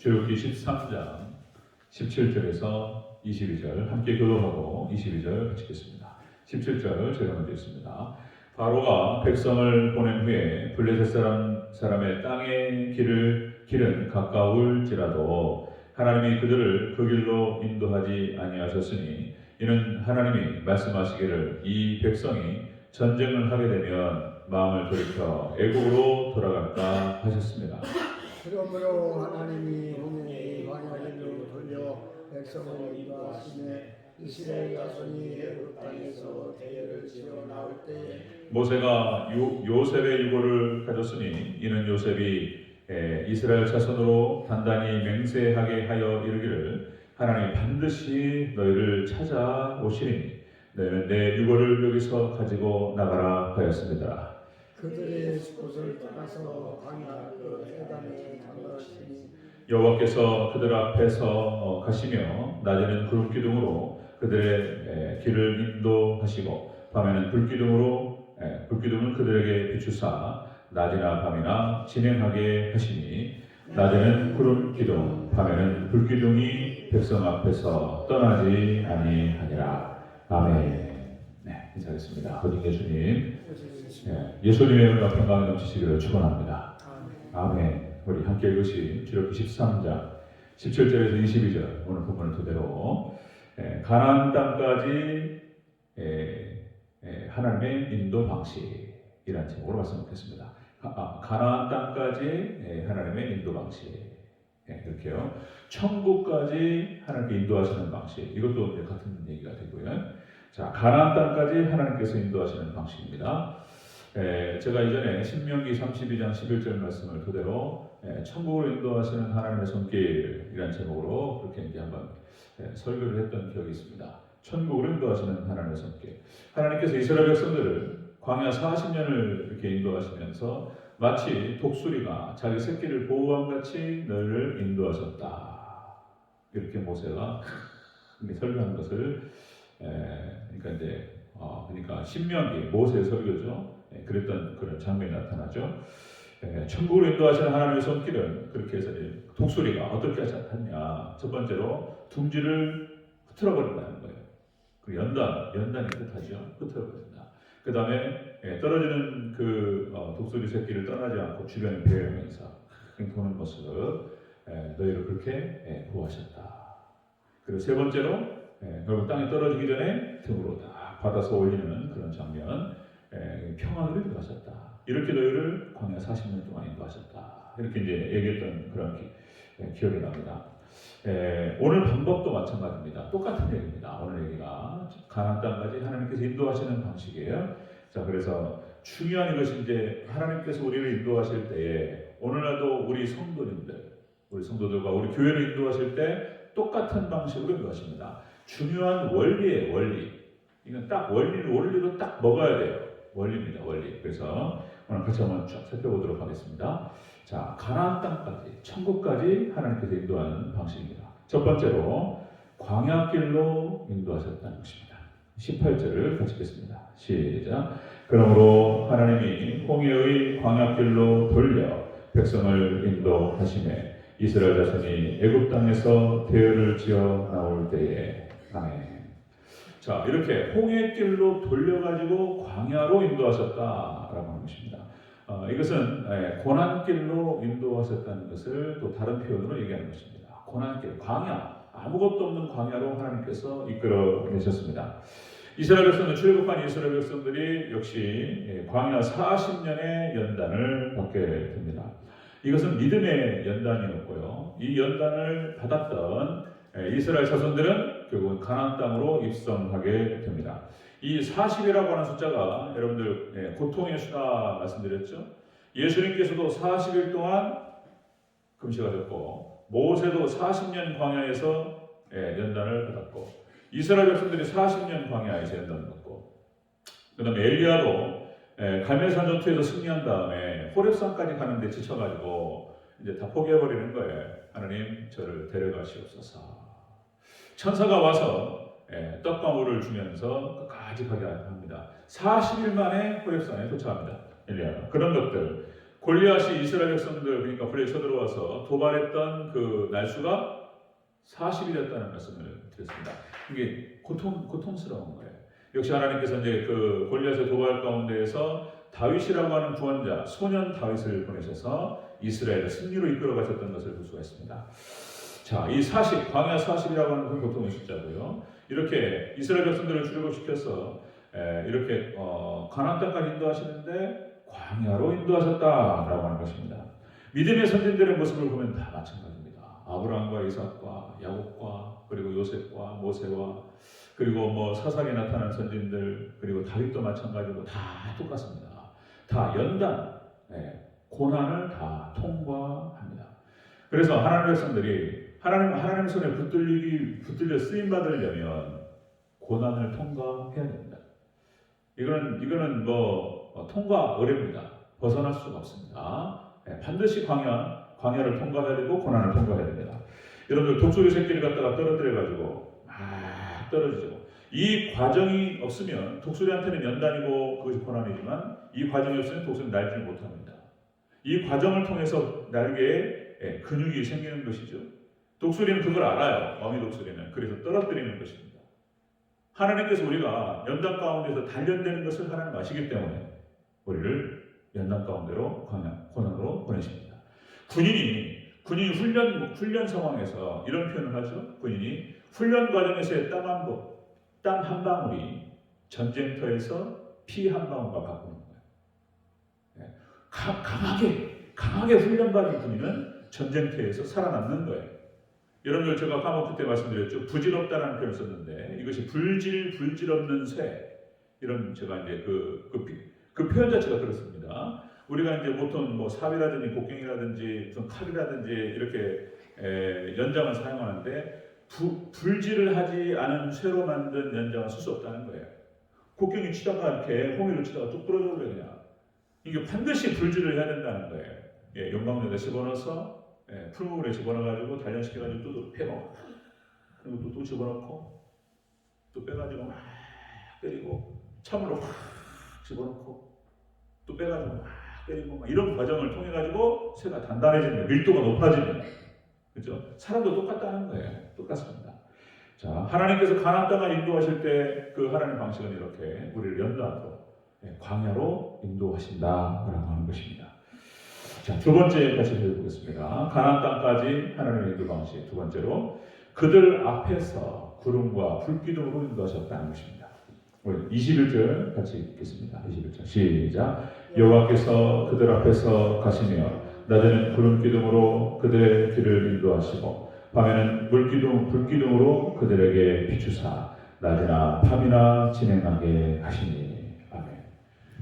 출애굽기 13장 17절에서 22절 함께 교독하고 22절 마치겠습니다. 17절 제가 먼저 읽습니다. 바로가 백성을 보낸 후에 블레셋 사람의 땅의 길은 가까울지라도 하나님이 그들을 그 길로 인도하지 아니하셨으니 이는 하나님이 말씀하시기를 이 백성이 전쟁을 하게 되면 마음을 돌이켜 애국으로 돌아갈까 하셨습니다. 그러므로 하나님이 홍해의 광야길로 돌려 백성을 인도하시매 이스라엘 자손이 애굽 땅에서 대열을 지어 나올 때에 모세가 요셉의 유고를 가졌으니 이는 요셉이 이스라엘 자손으로 단단히 맹세하게 하여 이르기를 하나님이 반드시 너희를 찾아오시리니 너희는 내 유고를 여기서 가지고 나가라 하였습니다. 그들의 곳을 떠나서 광야 그 해단에 다니시니 여호와께서 그들 앞에서 가시며 낮에는 구름 기둥으로 그들의 길을 인도하시고 밤에는 불기둥을 그들에게 비추사 낮이나 밤이나 진행하게 하시니 낮에는 구름 기둥 밤에는 불기둥이 백성 앞에서 떠나지 아니하니라. 아멘. 네, 인사하겠습니다. 거듭 예수님, 예수님의 은혜와 평강이 넘치시기를 축원합니다. 아멘. 우리 함께 읽으신 출애굽기 13장 17절에서 22절 오늘 본문을 토대로 가나안 땅까지 하나님의 인도 방식이라는 제목으로 말씀드렸습니다. 가나안 땅까지 하나님의 인도 방식, 이렇게요. 천국까지 하나님께 인도하시는 방식, 이것도 이제 같은 얘기가 되고요. 자, 가나안 땅까지 하나님께서 인도하시는 방식입니다. 제가 이전에 신명기 32장 11절 말씀을 토대로 천국으로 인도하시는 하나님의 손길이라는 제목으로 그렇게 이제 한번 설교를 했던 기억이 있습니다. 천국으로 인도하시는 하나님의 손길. 하나님께서 이스라엘 백성들을 광야 40년을 이렇게 인도하시면서 마치 독수리가 자기 새끼를 보호함 같이 너희를 인도하셨다. 이렇게 모세가 설교하는 것을 그러니까 신명기 모세의 설교죠. 그랬던 그런 장면이 나타나죠. 천국으로 인도하시는 하나님의 손길은 그렇게 해서 독수리가 어떻게 하셨냐. 첫 번째로 둥지를 흐트러버린다는 거예요. 그 연단이 뜻하죠. 흐트러버린다. 그 다음에 떨어지는 그 독수리 새끼를 떠나지 않고 주변에 배회하면서 도는 모습 너희를 그렇게 구하셨다. 그리고 세 번째로 결국 땅에 떨어지기 전에 등으로 딱 받아서 올리는 그런 장면, 평안으로 인도하셨다. 이렇게 너희를 광야 40년 동안 인도하셨다. 이렇게 이제 얘기했던 그런 기억이 납니다. 오늘 방법도 마찬가지입니다. 똑같은 얘기입니다. 오늘 얘기가 가나안 땅까지 하나님께서 인도하시는 방식이에요. 자, 그래서 중요한 것이 이제 하나님께서 우리를 인도하실 때에 오늘날도 우리 성도들과 우리 교회를 인도하실 때 똑같은 방식으로 인도하십니다. 중요한 원리예요, 원리. 이건 딱 원리로 딱 먹어야 돼요. 원리입니다, 원리. 그래서 오늘 같이 한번 쭉 살펴보도록 하겠습니다. 자, 가나안 땅까지, 천국까지 하나님께서 인도하는 방식입니다. 첫 번째로 광야길로 인도하셨다는 것입니다. 18절을 같이 읽겠습니다. 시작. 그러므로 하나님이 홍해의 광야길로 돌려 백성을 인도하시매 이스라엘 자손이 애굽 땅에서 대열을 지어 나올 때에 아멘. 자, 이렇게 홍해길로 돌려가지고 광야로 인도하셨다라고 하는 것입니다. 이것은 고난길로 인도하셨다는 것을 또 다른 표현으로 얘기하는 것입니다. 고난길, 광야, 아무것도 없는 광야로 하나님께서 이끌어내셨습니다. 이스라엘 백성들, 출애굽한 이스라엘 백성들이 역시 광야 40년의 연단을 받게 됩니다. 이것은 믿음의 연단이었고요. 이 연단을 받았던 이스라엘 자손들은 결국은 가나안 땅으로 입성하게 됩니다. 이 40이라고 하는 숫자가 여러분들 고통의 수다 말씀드렸죠. 예수님께서도 40일 동안 금식하셨고 모세도 40년 광야에서 연단을 받았고 이스라엘 백성들이 40년 광야에서 연단을 받고 그 다음에 엘리야도 갈멜산 전투에서 승리한 다음에 호렙산까지 가는데 지쳐가지고 이제 다 포기해버리는 거예요. 하나님 저를 데려가시옵소서. 천사가 와서 떡과물을 주면서 끝까지 가게 합니다. 40일 만에 호렙산에 도착합니다. 엘리야가. 그런 것들 골리앗이 이스라엘 백성들 그러니까 불에 쳐들어와서 도발했던 그 날수가 40이 됐다는 말씀을 드렸습니다. 이게 고통스러운 거예요. 역시 하나님께서 이제 그 골리앗의 도발 가운데에서 다윗이라고 하는 구원자 소년 다윗을 보내셔서 이스라엘을 승리로 이끌어 가셨던 것을 볼 수가 있습니다. 자, 이 40, 광야 40이라고 하는 그 고통의 숫자고요. 이렇게 이스라엘 백성들을 출애굽시켜서 이렇게 가나안 땅까지 인도하시는데 광야로 인도하셨다라고 하는 것입니다. 믿음의 선진들의 모습을 보면 다 마찬가지입니다. 아브라함과 이삭과 야곱과 그리고 요셉과 모세와 그리고 뭐 사사기에 나타난 선진들 그리고 다윗도 마찬가지고 다 똑같습니다. 다 연단, 고난을 다 통과합니다. 그래서 하나님의 백성들이 하나님 손에 붙들려 쓰임 받으려면 고난을 통과해야 됩니다. 이거는 통과 의례입니다. 벗어날 수가 없습니다. 반드시 광야를 통과해야 되고 고난을 통과해야 됩니다. 여러분들 독수리 새끼를 갖다가 떨어뜨려 가지고 막 떨어지죠. 이 과정이 없으면 독수리한테는 연단이고 그것이 고난이지만 이 과정이 없으면 독수리는 날지를 못합니다. 이 과정을 통해서 날개에 근육이 생기는 것이죠. 독수리는 그걸 알아요. 어미 독수리는. 그래서 떨어뜨리는 것입니다. 하나님께서 우리가 연단 가운데서 단련되는 것을 하나님 아시기 때문에 우리를 연단 가운데로 고난으로 보내십니다. 군인이 훈련 상황에서 이런 표현을 하죠. 군인이 훈련 과정에서의 땀 한 방울이 전쟁터에서 피 한 방울과 바꾸는 거예요. 강하게 훈련받은 군인은 전쟁터에서 살아남는 거예요. 여러분들 제가 까먹을 때 말씀드렸죠. 부질없다라는 표현을 썼는데 이것이 불질 없는 쇠 이런 제가 이제 그 표현 자체가 그렇습니다. 우리가 이제 보통 뭐 삽이라든지 곡괭이라든지 무슨 칼이라든지 이렇게 연장을 사용하는데 불질을 하지 않은 쇠로 만든 연장은 쓸 수 없다는 거예요. 곡괭이 치다가 이렇게 호미로 치다가 뚝 부러져 버려 그냥. 이게 반드시 불질을 해야 된다는 거예요. 용광로에다 집어넣어서 풀무물에 집어넣어가지고 단련시켜가지고 또 패고 그리고 또 집어넣고 또 빼가지고 막 때리고 참으로 확 집어넣고 또 빼가지고 막 때리고 막 이런 과정을 통해가지고 쇠가 단단해집니다. 밀도가 높아집니다. 그렇죠? 사람도 똑같다는 거예요. 똑같습니다. 자, 하나님께서 가나안 땅을 인도하실 때 그 하나님의 방식은 이렇게 우리를 연단으로 광야로 인도하신다라고 하는 것입니다. 자, 두 번째 같이 읽어보겠습니다. 가나안 땅까지 하나님의 인도 방식. 두 번째로 그들 앞에서 구름과 불기둥으로 인도하셨다는 것입니다. 우리 21절 같이 읽겠습니다. 21절 시작. 여호와께서 그들 앞에서 가시며 낮에는 구름 기둥으로 그들의 길을 인도하시고 밤에는 불기둥으로 그들에게 비추사 낮이나 밤이나 진행하게 하시니. 아멘.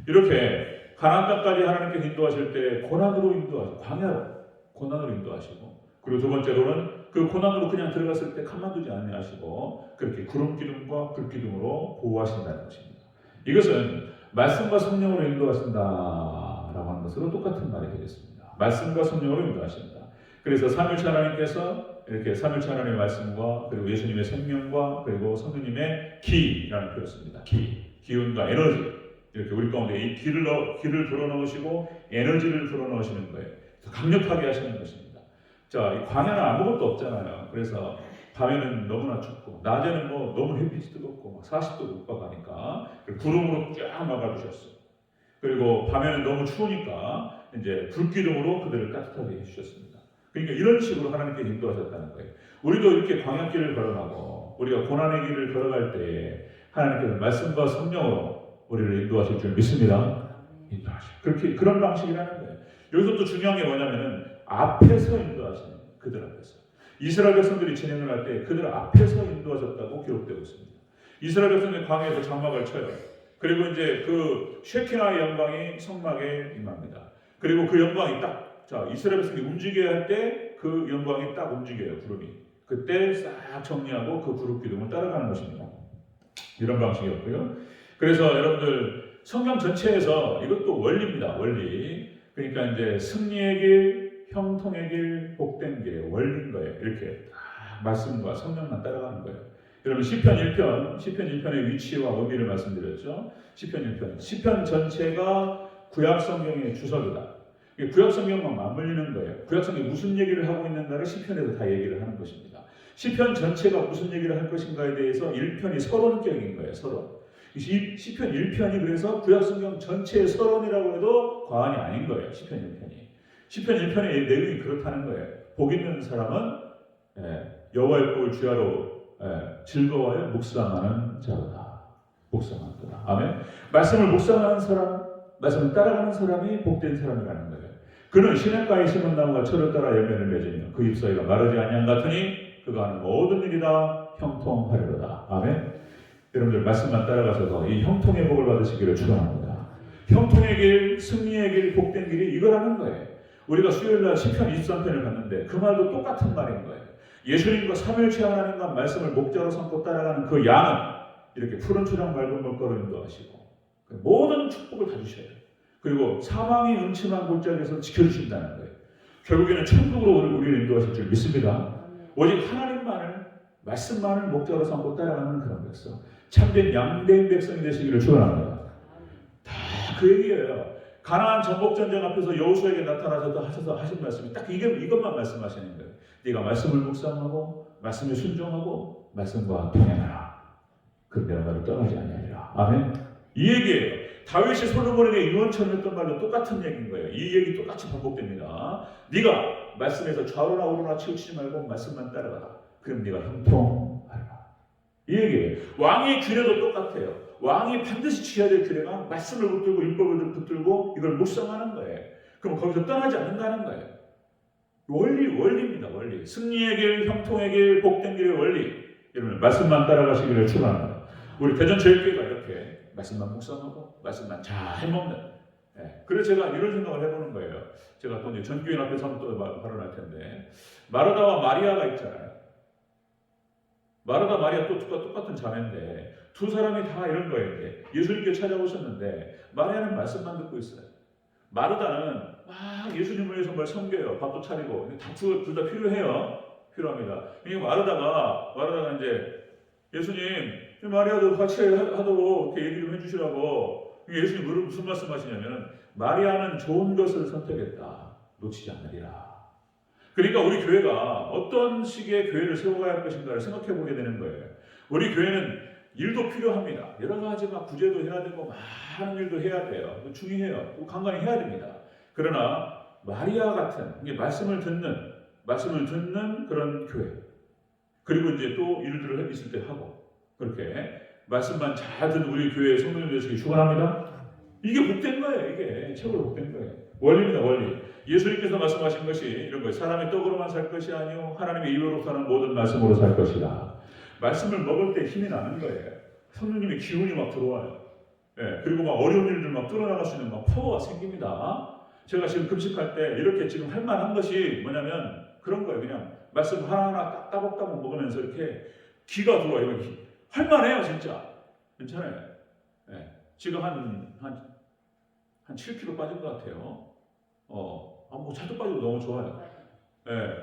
이렇게 가나안 땅까지 하나님께서 인도하실 때 고난으로 인도하시고 광야로 고난으로 인도하시고 그리고 두 번째로는 그 고난으로 그냥 들어갔을 때 가만두지 아니하시고 그렇게 구름 기둥과 불 기둥으로 보호하신다는 것입니다. 이것은 말씀과 성령으로 인도하신다라고 하는 것으로 똑같은 말이 되겠습니다. 말씀과 성령으로 인도하신다. 그래서 삼위일체 하나님께서 이렇게 삼위일체 하나님의 말씀과 그리고 예수님의 생명과 그리고 성령님의 기라는 표현을 씁니다. 기운과 에너지 이렇게 우리 가운데 이 기를 불어넣으시고 에너지를 불어넣으시는 거예요. 강력하게 하시는 것입니다. 자, 이 광야는 아무것도 없잖아요. 그래서 밤에는 너무나 춥고 낮에는 뭐 너무 햇빛이 뜨겁고 40도 못 가니까 구름으로 쫙 막아주셨어요. 그리고 밤에는 너무 추우니까 이제 불기둥으로 그들을 따뜻하게 해주셨습니다. 그러니까 이런 식으로 하나님께 인도하셨다는 거예요. 우리도 이렇게 광야길을 걸어가고 우리가 고난의 길을 걸어갈 때 하나님께서 말씀과 성령으로 우리를 인도하실 줄 믿습니다. 인도하시고 그런 방식이라는 거예요. 여기서 또 중요한 게 뭐냐면은 앞에서 인도하시는 그들 앞에서 이스라엘 백성들이 진행을 할 때 그들 앞에서 인도하셨다고 기록되고 있습니다. 이스라엘 백성들이 광야에서 장막을 쳐요. 그리고 이제 그 쉐키나의 영광이 성막에 임합니다. 그리고 그 영광이 이스라엘 백성이 움직여야 할 때 그 영광이 딱 움직여요. 구름이. 그때 싹 정리하고 그 구름 기둥을 따라가는 것입니다. 이런 방식이었고요. 그래서 여러분들 성경 전체에서 이것도 원리입니다. 원리. 그러니까 이제 승리의 길, 형통의 길, 복된 길의 원리인 거예요. 이렇게 말씀과 성령만 따라가는 거예요. 여러분 시편 1편의 위치와 의미를 말씀드렸죠. 시편 1편 전체가 구약 성경의 주석이다. 구약 성경만 맞물리는 거예요. 구약 성경이 무슨 얘기를 하고 있는가를 시편에서 다 얘기를 하는 것입니다. 시편 전체가 무슨 얘기를 할 것인가에 대해서 1편이 서론격인 거예요. 서론. 시편 1편이 그래서 구약 성경 전체의 서론이라고 해도 과언이 아닌 거예요. 시편 1편이. 시편 1편의 내용이 그렇다는 거예요. 복 있는 사람은 여호와의 복을 주야로 즐거워하여 묵상하는 자로다. 묵상하는 거다. 아멘. 말씀을 묵상하는 사람, 말씀을 따라가는 사람이 복된 사람이라는 거예요. 그는 시냇가에 심은 나무가 철을 따라 열매를 맺으며 그 잎사귀가 마르지 아니한 같으니 그가 하는 모든 일이 다 형통하리로다. 아멘. 여러분들 말씀만 따라가셔서 이 형통의 복을 받으시기를 축원합니다. 형통의 길, 승리의 길, 복된 길이 이거라는 거예요. 우리가 수요일날 시편 23편을 봤는데 그 말도 똑같은 말인 거예요. 예수님과 삼일체 하나님과 말씀을 목자로 삼고 따라가는 그 양은 이렇게 푸른 초장 맑은 물가로 인도하시고 모든 축복을 다 주셔요. 그리고 사망이 음침한 골짜기에서 지켜주신다는 거예요. 결국에는 천국으로 우리를 인도하실 줄 믿습니다. 오직 하나님만을 말씀만을 목자로 삼고 따라가는 그런 것에서 참된 양된 백성이 되시기를 축원합니다. 다 그 얘기예요. 가나안 전복 전쟁 앞에서 여호수아에게 나타나셔서 하신 말씀이 딱 이것만 말씀하시는 거예요. 네가 말씀을 묵상하고 말씀에 순종하고 말씀과 동행하라. 그럼 내가 너를 떠나지 아니하리라. 아멘. 이 얘기예요. 다윗이 솔로몬에게 유언처럼 했던 말로 똑같은 얘기인 거예요. 이 얘기 똑같이 반복됩니다. 네가 말씀에서 좌우나 우로나 치우치지 말고 말씀만 따라가라. 그럼 네가 형통하리라. 이 얘기예요. 왕의 규례도 똑같아요. 왕이 반드시 취해야 될 규례가 말씀을 붙들고 율법을 붙들고 이걸 묵상하는 거예요. 그럼 거기서 떠나지 않는다는 거예요. 원리입니다. 원리. 승리의 길, 형통의 길, 복된 길의 원리. 여러분 말씀만 따라가시기를 축원합니다. 우리 대전체육회가 이렇게 말씀만 묵상하고 말씀만 잘 해먹는. 그래서 제가 이런 생각을 해보는 거예요. 제가 또 이제 전교인 앞에서 한번 또 발언할 텐데 마르다와 마리아가 있잖아요. 마르다 마리아 또 똑같은 자매인데 두 사람이 다 이런 거예요. 이제 예수님께 찾아오셨는데 마리아는 말씀만 듣고 있어요. 마르다는 막 예수님을 위해서 뭘 섬겨요. 밥도 차리고 둘 다 필요해요. 필요합니다. 그러니까 마르다가 이제 예수님 마리아도 같이 하도록 이렇게 얘기 좀 해주시라고. 예수님 무슨 말씀하시냐면 마리아는 좋은 것을 선택했다. 놓치지 않으리라. 그러니까 우리 교회가 어떤 식의 교회를 세워가야 할 것인가를 생각해 보게 되는 거예요. 우리 교회는 일도 필요합니다. 여러 가지 막 구제도 해야 되고 많은 일도 해야 돼요. 중요해요. 간간히 해야 됩니다. 그러나 마리아 같은 말씀을 듣는 그런 교회. 그리고 이제 또 일들을 있을 때 하고 그렇게 말씀만 잘 듣는 우리 교회의 성도님들 되시기 축원합니다. 이게 복된 거예요. 이게 최고로 복된 거예요. 원리입니다. 원리. 예수님께서 말씀하신 것이 이런 거예요. 사람이 떡으로만 살 것이 아니요 하나님의 입으로 사는 모든 말씀으로 살 것이다. 말씀을 먹을 때 힘이 나는 거예요. 성령님의 기운이 막 들어와요. 그리고 막 어려운 일들 막 뚫어나갈 수 있는 막 파워가 생깁니다. 제가 지금 금식할 때 이렇게 지금 할 만한 것이 뭐냐면 그런 거예요. 그냥 말씀 하나하나 따박따박 먹으면서 이렇게 기가 들어와요. 할만해요, 진짜. 괜찮아요. 지금 한 7kg 빠진 것 같아요. 뭐 살도 빠지고 너무 좋아요.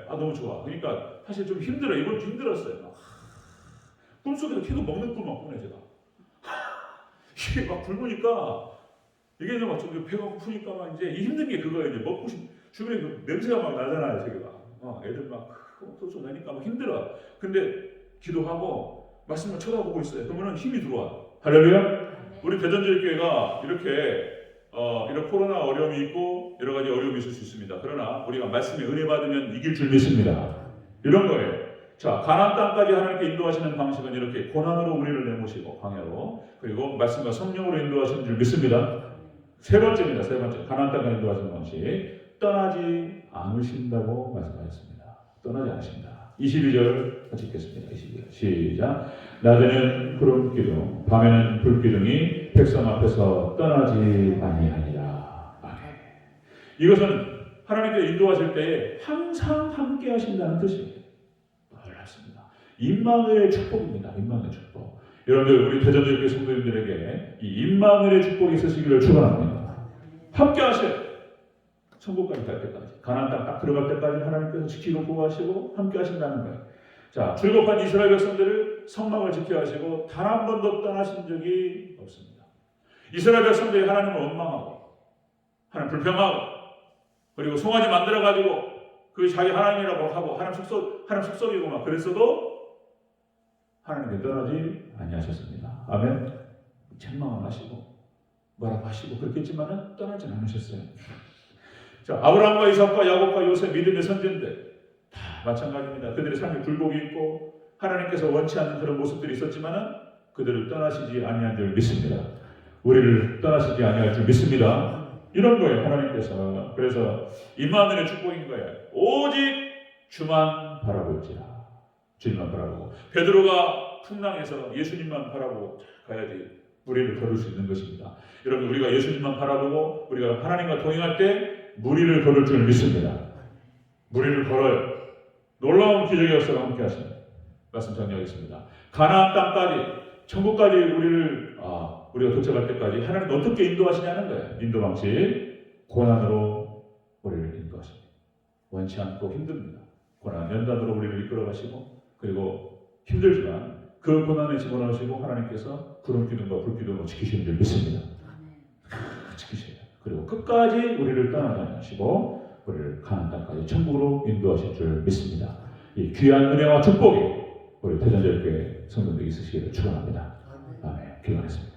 너무 좋아. 그러니까 사실 좀 힘들어요. 이번 주 힘들었어요. 꿈속에서 계속 먹는 꿈만 꾸네, 제가. 이게 막 굶으니까, 이게 이제 막 배가 고프니까 막 이제 힘든 게 그거예요. 이제 먹고 주변에 그 냄새가 막 나잖아요, 제가. 애들 막 쏟아 내니까 막 힘들어. 근데 기도하고 말씀만 쳐다보고 있어요. 그러면 힘이 들어와. 할렐루야? 우리 대전제일교회가 이렇게 이런 코로나 어려움이 있고 여러 가지 어려움이 있을 수 있습니다. 그러나 우리가 말씀에 은혜 받으면 이길 줄 믿습니다. 이런 거예요. 자, 가나안 땅까지 하나님께 인도하시는 방식은 이렇게 고난으로 우리를 내모시고 광야로 그리고 말씀과 성령으로 인도하시는 줄 믿습니다. 세 번째입니다. 세 번째. 가나안 땅까지 인도하시는 방식. 떠나지 않으신다고 말씀하셨습니다. 떠나지 않으신다. 22절 같이 읽겠습니다. 22절 시작. 낮에는 구름 기둥, 밤에는 불 기둥이 백성 앞에서 떠나지 아니하니라. 아멘. 이것은 하나님께 인도하실 때에 항상 함께 하신다는 뜻입니다. 놀랍습니다. 임마누엘의 축복입니다. 임마누엘의 축복. 여러분들 우리 대전제일교회 성도님들에게 이 임마누엘의 축복이 있으시기를 축원합니다. 함께 하세요. 천국까지 갈 때까지, 가나안 땅 딱 들어갈 때까지 하나님께서 지키고 보호하시고 함께 하신다는 거예요. 자, 출국한 이스라엘 백성들을 성막을 지켜 하시고 단 한 번도 떠나신 적이 없습니다. 이스라엘 백성들이 하나님을 원망하고 하나님 불평하고 그리고 송아지 만들어 가지고 그 자기 하나님이라고 하고 하나님 숙성이고 막 그랬어도 하나님께 떠나지 아니하셨습니다. 아멘. 책망을 하시고 뭐라고 하시고 그렇게 했지만은 떠나지 않으셨어요. 자, 아브라함과 이삭과 야곱과 요셉 믿음의 선진들 다 마찬가지입니다. 그들의 삶에 굴곡이 있고 하나님께서 원치 않는 그런 모습들이 있었지만은 그들을 떠나시지 아니한 줄 믿습니다. 우리를 떠나시지 아니할 줄 믿습니다. 이런 거예요, 하나님께서. 그래서 임마누엘의 축복인 거예요. 오직 주만 바라볼지라. 주님만 바라보고 베드로가 풍랑에서 예수님만 바라보고 가야지 무리를 걸을 수 있는 것입니다. 여러분, 우리가 예수님만 바라보고 우리가 하나님과 동행할 때 무리를 걸을 줄 믿습니다. 무리를 걸어요. 놀라운 기적의 역사가 함께 하십니다. 말씀 정리하겠습니다. 가나안 땅까지, 천국까지 우리가 도착할 때까지 하나님 어떻게 인도하시냐는 거예요. 인도 방식, 고난으로 우리를 인도하십니다. 원치 않고 힘듭니다. 고난 연단으로 우리를 이끌어가시고, 그리고 힘들지만 그 고난에 집어넣으시고 하나님께서 구름 기둥과 불 기둥으로 지키시는 줄 믿습니다. 지키셔야 돼요. 그리고 끝까지 우리를 떠나지 않으시고 우리를 가나안 땅까지 천국으로 인도하실 줄 믿습니다. 이 귀한 은혜와 축복이 우리 대전제일교회 성도들에게 있으시기를 축원합니다. 아멘. 기도하겠습니다.